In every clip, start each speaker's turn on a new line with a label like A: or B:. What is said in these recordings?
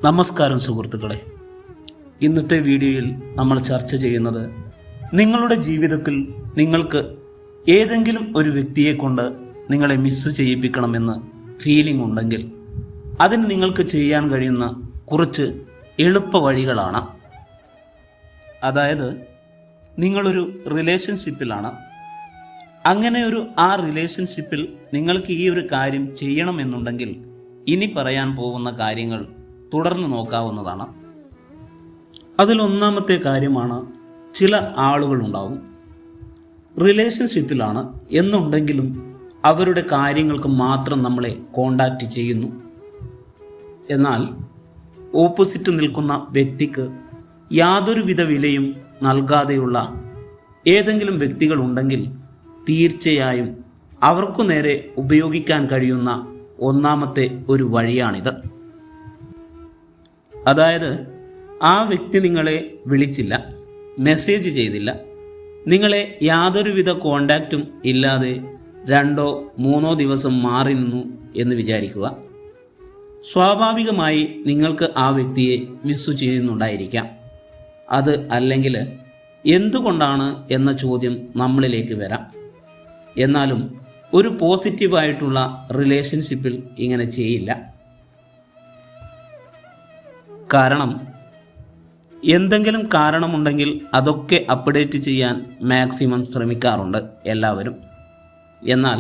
A: നമസ്കാരം സുഹൃത്തുക്കളെ. ഇന്നത്തെ വീഡിയോയിൽ നമ്മൾ ചർച്ച ചെയ്യുന്നത് നിങ്ങളുടെ ജീവിതത്തിൽ നിങ്ങൾക്ക് ഏതെങ്കിലും ഒരു വ്യക്തിയെ കൊണ്ട് നിങ്ങളെ മിസ് ചെയ്യിപ്പിക്കണമെന്ന് ഫീലിംഗ് ഉണ്ടെങ്കിൽ അതിന് നിങ്ങൾക്ക് ചെയ്യാൻ കഴിയുന്ന കുറച്ച് എളുപ്പ വഴികളാണ്. അതായത് നിങ്ങളൊരു റിലേഷൻഷിപ്പിലാണ്. അങ്ങനെ ആ റിലേഷൻഷിപ്പിൽ നിങ്ങൾക്ക് ഈ ഒരു കാര്യം ചെയ്യണമെന്നുണ്ടെങ്കിൽ ഇനി പറയാൻ പോകുന്ന കാര്യങ്ങൾ തുടർന്ന് നോക്കാവുന്നതാണ്. അതിലൊന്നാമത്തെ കാര്യമാണ്, ചില ആളുകളുണ്ടാവും റിലേഷൻഷിപ്പിലാണ് എന്നുണ്ടെങ്കിലും അവരുടെ കാര്യങ്ങൾക്ക് മാത്രം നമ്മളെ കോണ്ടാക്റ്റ് ചെയ്യുന്നു. എന്നാൽ ഓപ്പോസിറ്റ് നിൽക്കുന്ന വ്യക്തിക്ക് യാതൊരുവിധ വിലയും നൽകാതെയുള്ള ഏതെങ്കിലും വ്യക്തികളുണ്ടെങ്കിൽ തീർച്ചയായും അവർക്കു നേരെ ഉപയോഗിക്കാൻ കഴിയുന്ന ഒന്നാമത്തെ ഒരു വഴിയാണിത്. അതായത് ആ വ്യക്തി നിങ്ങളെ വിളിച്ചില്ല, മെസ്സേജ് ചെയ്തില്ല, നിങ്ങളെ യാതൊരുവിധ കോണ്ടാക്റ്റും ഇല്ലാതെ 2-3 ദിവസം മാറി നിന്നു എന്ന് വിചാരിക്കുക. സ്വാഭാവികമായി നിങ്ങൾക്ക് ആ വ്യക്തിയെ മിസ് ചെയ്യുന്നുണ്ടായിരിക്കാം. അത് അല്ലെങ്കിൽ എന്തുകൊണ്ടാണ് എന്ന ചോദ്യം നമ്മളിലേക്ക് വരാം. എന്നാലും ഒരു പോസിറ്റീവായിട്ടുള്ള റിലേഷൻഷിപ്പിൽ ഇങ്ങനെ ചെയ്യില്ല. കാരണം എന്തെങ്കിലും കാരണമുണ്ടെങ്കിൽ അതൊക്കെ അപ്ഡേറ്റ് ചെയ്യാൻ മാക്സിമം ശ്രമിക്കാറുണ്ട് എല്ലാവരും. എന്നാൽ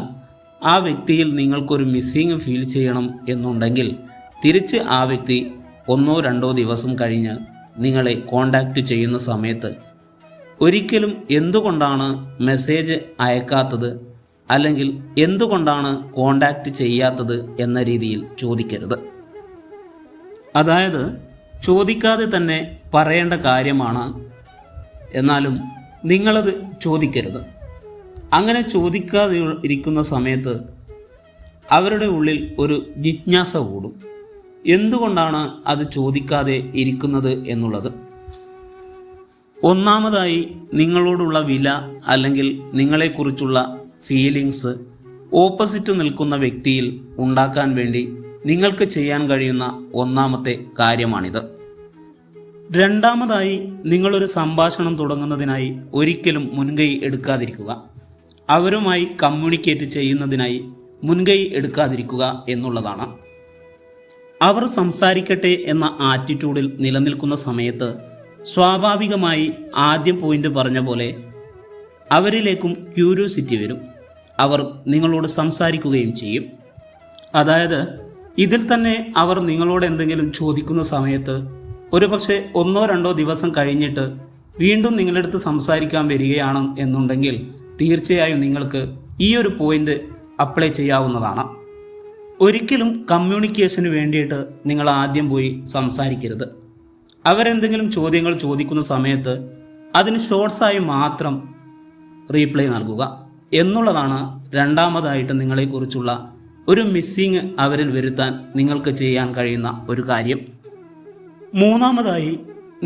A: ആ വ്യക്തിയിൽ നിങ്ങൾക്കൊരു മിസ്സിങ് ഫീൽ ചെയ്യണം എന്നുണ്ടെങ്കിൽ തിരിച്ച് ആ വ്യക്തി 1-2 ദിവസം കഴിഞ്ഞ് നിങ്ങളെ കോണ്ടാക്റ്റ് ചെയ്യുന്ന സമയത്ത് ഒരിക്കലും എന്തുകൊണ്ടാണ് മെസ്സേജ് അയക്കാത്തത് അല്ലെങ്കിൽ എന്തുകൊണ്ടാണ് കോണ്ടാക്റ്റ് ചെയ്യാത്തത് എന്ന രീതിയിൽ ചോദിക്കരുത്. അതായത് ചോദിക്കാതെ തന്നെ പറയേണ്ട കാര്യമാണ്, എന്നാലും നിങ്ങളത് ചോദിക്കരുത്. അങ്ങനെ ചോദിക്കാതെ ഇരിക്കുന്ന സമയത്ത് അവരുടെ ഉള്ളിൽ ഒരു ജിജ്ഞാസ കൂടും, എന്തുകൊണ്ടാണ് അത് ചോദിക്കാതെ ഇരിക്കുന്നത് എന്നുള്ളത്. ഒന്നാമതായി നിങ്ങളോടുള്ള വില അല്ലെങ്കിൽ നിങ്ങളെക്കുറിച്ചുള്ള ഫീലിങ്സ് ഓപ്പോസിറ്റ് നിൽക്കുന്ന വ്യക്തിയിൽ ഉണ്ടാക്കാൻ വേണ്ടി നിങ്ങൾക്ക് ചെയ്യാൻ കഴിയുന്ന ഒന്നാമത്തെ കാര്യമാണിത്. രണ്ടാമതായി, നിങ്ങളൊരു സംഭാഷണം തുടങ്ങുന്നതിനായി ഒരിക്കലും മുൻകൈ എടുക്കാതിരിക്കുക. അവരുമായി കമ്മ്യൂണിക്കേറ്റ് ചെയ്യുന്നതിനായി മുൻകൈ എടുക്കാതിരിക്കുക എന്നുള്ളതാണ്. അവർ സംസാരിക്കട്ടെ എന്ന ആറ്റിറ്റ്യൂഡിൽ നിലനിൽക്കുന്ന സമയത്ത് സ്വാഭാവികമായി ആദ്യം പോയിന്റ് പറഞ്ഞ പോലെ അവരിലേക്കും ക്യൂരിയോസിറ്റി വരും. അവർ നിങ്ങളോട് സംസാരിക്കുകയും ചെയ്യും. അതായത് ഇതിൽ തന്നെ അവർ നിങ്ങളോട് എന്തെങ്കിലും ചോദിക്കുന്ന സമയത്ത് ഒരുപക്ഷെ 1-2 ദിവസം കഴിഞ്ഞിട്ട് വീണ്ടും നിങ്ങളുടെ അടുത്ത് സംസാരിക്കാൻ വരികയാണ് എന്നുണ്ടെങ്കിൽ തീർച്ചയായും നിങ്ങൾക്ക് ഈ ഒരു പോയിന്റ് അപ്ലൈ ചെയ്യാവുന്നതാണ്. ഒരിക്കലും കമ്മ്യൂണിക്കേഷന് വേണ്ടിയിട്ട് നിങ്ങൾ ആദ്യം പോയി സംസാരിക്കരുത്. അവരെന്തെങ്കിലും ചോദ്യങ്ങൾ ചോദിക്കുന്ന സമയത്ത് അതിന് ഷോർട്സായി മാത്രം റീപ്ലൈ നൽകുക എന്നുള്ളതാണ് രണ്ടാമതായിട്ട് നിങ്ങളെക്കുറിച്ചുള്ള ഒരു മിസ്സിങ് അവരിൽ വരുത്താൻ നിങ്ങൾക്ക് ചെയ്യാൻ കഴിയുന്ന ഒരു കാര്യം. മൂന്നാമതായി,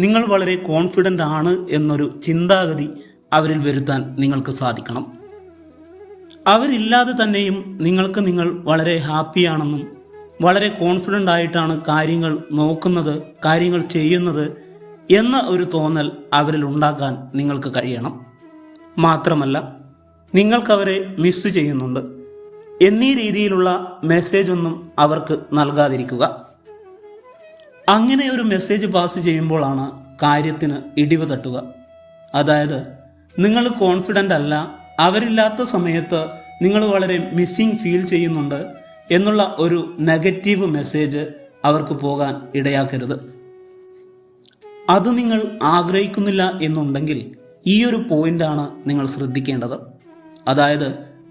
A: നിങ്ങൾ വളരെ കോൺഫിഡൻ്റ് ആണ് എന്നൊരു ചിന്താഗതി അവരിൽ വരുത്താൻ നിങ്ങൾക്ക് സാധിക്കണം. അവരില്ലാതെ തന്നെയും നിങ്ങൾ വളരെ ഹാപ്പിയാണെന്നും വളരെ കോൺഫിഡൻ്റ് ആയിട്ടാണ് കാര്യങ്ങൾ നോക്കുന്നത്, കാര്യങ്ങൾ ചെയ്യുന്നത് എന്ന ഒരു തോന്നൽ അവരിൽ ഉണ്ടാക്കാൻ നിങ്ങൾക്ക് കഴിയണം. മാത്രമല്ല നിങ്ങൾക്കവരെ മിസ് ചെയ്യുന്നുണ്ട് എന്നീ രീതിയിലുള്ള മെസ്സേജ് ഒന്നും അവർക്ക് നൽകാതിരിക്കുക. അങ്ങനെ ഒരു മെസ്സേജ് പാസ് ചെയ്യുമ്പോഴാണ് കാര്യത്തിന് ഇടിവ് തട്ടുക. അതായത് നിങ്ങൾ കോൺഫിഡൻ്റ് അല്ല, അവരില്ലാത്ത സമയത്ത് നിങ്ങൾ വളരെ മിസ്സിങ് ഫീൽ ചെയ്യുന്നുണ്ട് എന്നുള്ള ഒരു നെഗറ്റീവ് മെസ്സേജ് അവർക്ക് പോകാൻ ഇടയാക്കരുത്. അത് നിങ്ങൾ ആഗ്രഹിക്കുന്നില്ല എന്നുണ്ടെങ്കിൽ ഈ ഒരു പോയിൻ്റാണ് നിങ്ങൾ ശ്രദ്ധിക്കേണ്ടത്. അതായത്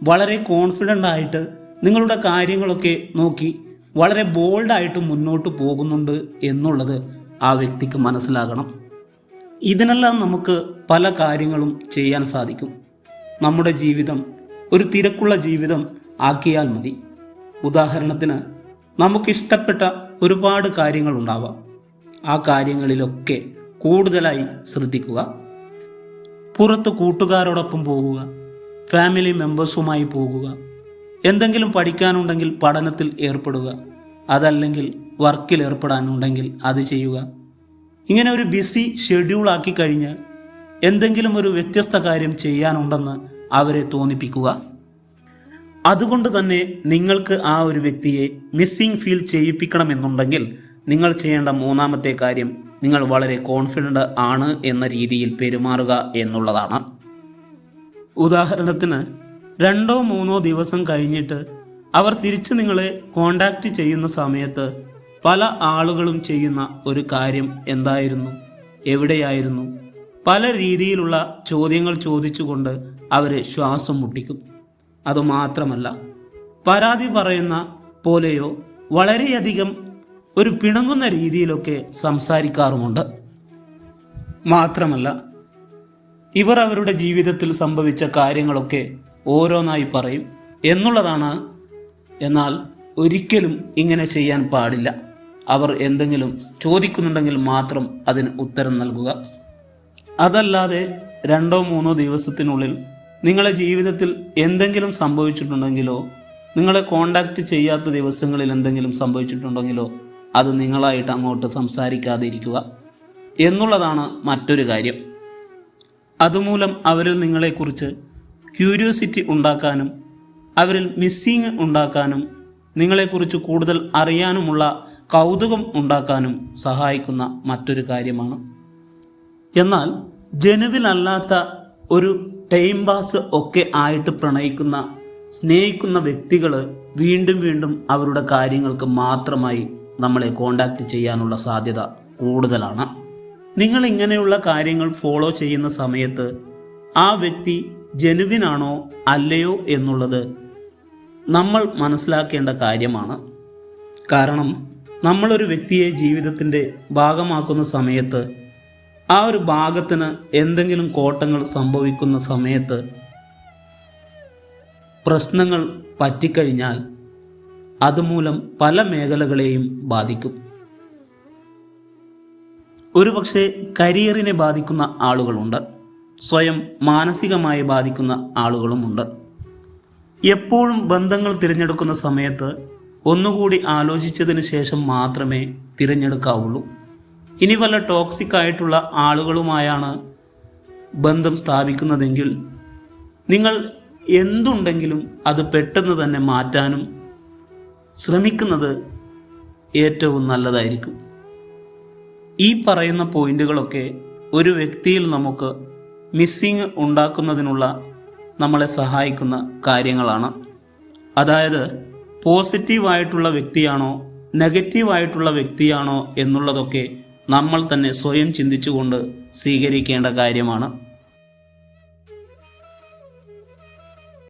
A: വളരെ കോൺഫിഡൻ്റ് ആയിട്ട് നിങ്ങളുടെ കാര്യങ്ങളൊക്കെ നോക്കി വളരെ ബോൾഡായിട്ട് മുന്നോട്ട് പോകുന്നുണ്ട് എന്നുള്ളത് ആ വ്യക്തിക്ക് മനസ്സിലാകണം. ഇതിനെല്ലാം നമുക്ക് പല കാര്യങ്ങളും ചെയ്യാൻ സാധിക്കും. നമ്മുടെ ജീവിതം ഒരു തിരക്കുള്ള ജീവിതം ആക്കിയാൽ മതി. ഉദാഹരണത്തിന് നമുക്കിഷ്ടപ്പെട്ട ഒരുപാട് കാര്യങ്ങളുണ്ടാവാം. ആ കാര്യങ്ങളിലൊക്കെ കൂടുതലായി ശ്രദ്ധിക്കുക. പുറത്ത് കൂട്ടുകാരോടൊപ്പം പോകുക, ഫാമിലി മെമ്പേഴ്സുമായി പോകുക, എന്തെങ്കിലും പഠിക്കാനുണ്ടെങ്കിൽ പഠനത്തിൽ ഏർപ്പെടുക, അതല്ലെങ്കിൽ വർക്കിൽ ഏർപ്പെടാനുണ്ടെങ്കിൽ അത് ചെയ്യുക. ഇങ്ങനെ ഒരു ബിസി ഷെഡ്യൂളാക്കി കഴിഞ്ഞ് എന്തെങ്കിലും ഒരു വ്യത്യസ്ത കാര്യം ചെയ്യാനുണ്ടെന്ന് അവരെ തോന്നിപ്പിക്കുക. അതുകൊണ്ട് തന്നെ നിങ്ങൾക്ക് ആ ഒരു വ്യക്തിയെ മിസ്സിംഗ് ഫീൽ ചെയ്യിപ്പിക്കണമെന്നുണ്ടെങ്കിൽ നിങ്ങൾ ചെയ്യേണ്ട മൂന്നാമത്തെ കാര്യം നിങ്ങൾ വളരെ കോൺഫിഡൻ്റ് ആണ് എന്ന രീതിയിൽ പെരുമാറുക എന്നുള്ളതാണ്. ഉദാഹരണത്തിന് 2-3 ദിവസം കഴിഞ്ഞിട്ട് അവർ തിരിച്ച് നിങ്ങളെ കോണ്ടാക്റ്റ് ചെയ്യുന്ന സമയത്ത് പല ആളുകളും ചെയ്യുന്ന ഒരു കാര്യം എന്തായിരുന്നു, എവിടെയായിരുന്നു, പല രീതിയിലുള്ള ചോദ്യങ്ങൾ ചോദിച്ചുകൊണ്ട് അവരെ ശ്വാസം മുട്ടിക്കും. അതുമാത്രമല്ല, പരാതി പറയുന്ന പോലെയോ വളരെയധികം ഒരു പിണങ്ങുന്ന രീതിയിലൊക്കെ സംസാരിക്കാറുമുണ്ട്. മാത്രമല്ല, ഇവർ അവരുടെ ജീവിതത്തിൽ സംഭവിച്ച കാര്യങ്ങളൊക്കെ ഓരോന്നായി പറയും എന്നുള്ളതാണ്. എന്നാൽ ഒരിക്കലും ഇങ്ങനെ ചെയ്യാൻ പാടില്ല. അവർ എന്തെങ്കിലും ചോദിക്കുന്നുണ്ടെങ്കിൽ മാത്രം അതിന് ഉത്തരം നൽകുക. അതല്ലാതെ 2-3 ദിവസത്തിനുള്ളിൽ നിങ്ങളുടെ ജീവിതത്തിൽ എന്തെങ്കിലും സംഭവിച്ചിട്ടുണ്ടെങ്കിലോ നിങ്ങളെ കോണ്ടാക്റ്റ് ചെയ്യാത്ത ദിവസങ്ങളിൽ എന്തെങ്കിലും സംഭവിച്ചിട്ടുണ്ടെങ്കിലോ അത് നിങ്ങളായിട്ട് അങ്ങോട്ട് സംസാരിക്കാതെ ഇരിക്കുക എന്നുള്ളതാണ് മറ്റൊരു കാര്യം. അതുമൂലം അവരിൽ നിങ്ങളെക്കുറിച്ച് ക്യൂരിയോസിറ്റി ഉണ്ടാക്കാനും അവരിൽ മിസ്സിങ് ഉണ്ടാക്കാനും നിങ്ങളെക്കുറിച്ച് കൂടുതൽ അറിയാനുമുള്ള കൗതുകം ഉണ്ടാക്കാനും സഹായിക്കുന്ന മറ്റൊരു കാര്യമാണ്. എന്നാൽ ജനുവിനല്ലാത്ത ഒരു ടൈം പാസ് ഒക്കെ ആയിട്ട് പ്രണയിക്കുന്ന സ്നേഹിക്കുന്ന വ്യക്തികൾ വീണ്ടും വീണ്ടും അവരുടെ കാര്യങ്ങൾക്ക് മാത്രമായി നമ്മളെ കോണ്ടാക്റ്റ് ചെയ്യാനുള്ള സാധ്യത കൂടുതലാണ്. നിങ്ങൾ ഇങ്ങനെയുള്ള കാര്യങ്ങൾ ഫോളോ ചെയ്യുന്ന സമയത്ത് ആ വ്യക്തി ജനുവിനാണോ അല്ലയോ എന്നുള്ളത് നമ്മൾ മനസ്സിലാക്കേണ്ട കാര്യമാണ്. കാരണം നമ്മളൊരു വ്യക്തിയെ ജീവിതത്തിൻ്റെ ഭാഗമാക്കുന്ന സമയത്ത് ആ ഒരു ഭാഗത്തിന് എന്തെങ്കിലും കോട്ടങ്ങൾ സംഭവിക്കുന്ന സമയത്ത് പ്രശ്നങ്ങൾ പറ്റിക്കഴിഞ്ഞാൽ അതുമൂലം പല മേഖലകളെയും ബാധിക്കും. ഒരുപക്ഷെ കരിയറിനെ ബാധിക്കുന്ന ആളുകളുണ്ട്, സ്വയം മാനസികമായി ബാധിക്കുന്ന ആളുകളുമുണ്ട്. എപ്പോഴും ബന്ധങ്ങൾ തിരഞ്ഞെടുക്കുന്ന സമയത്ത് ഒന്നുകൂടി ആലോചിച്ചതിന് ശേഷം മാത്രമേ തിരഞ്ഞെടുക്കാവുള്ളൂ. ഇനി വല്ല ടോക്സിക് ആയിട്ടുള്ള ആളുകളുമായാണ് ബന്ധം സ്ഥാപിക്കുന്നതെങ്കിൽ നിങ്ങൾ എന്തുണ്ടെങ്കിലും അത് പെട്ടെന്ന് തന്നെ മാറ്റാനും ശ്രമിക്കുന്നത് ഏറ്റവും നല്ലതായിരിക്കും. ഈ പറയുന്ന പോയിന്റുകളൊക്കെ ഒരു വ്യക്തിയിൽ നമുക്ക് മിസ്സിങ് ഉണ്ടാക്കുന്നതിനുള്ള നമ്മളെ സഹായിക്കുന്ന കാര്യങ്ങളാണ്. അതായത് പോസിറ്റീവായിട്ടുള്ള വ്യക്തിയാണോ നെഗറ്റീവായിട്ടുള്ള വ്യക്തിയാണോ എന്നുള്ളതൊക്കെ നമ്മൾ തന്നെ സ്വയം ചിന്തിച്ചുകൊണ്ട് സ്വീകരിക്കേണ്ട കാര്യമാണ്.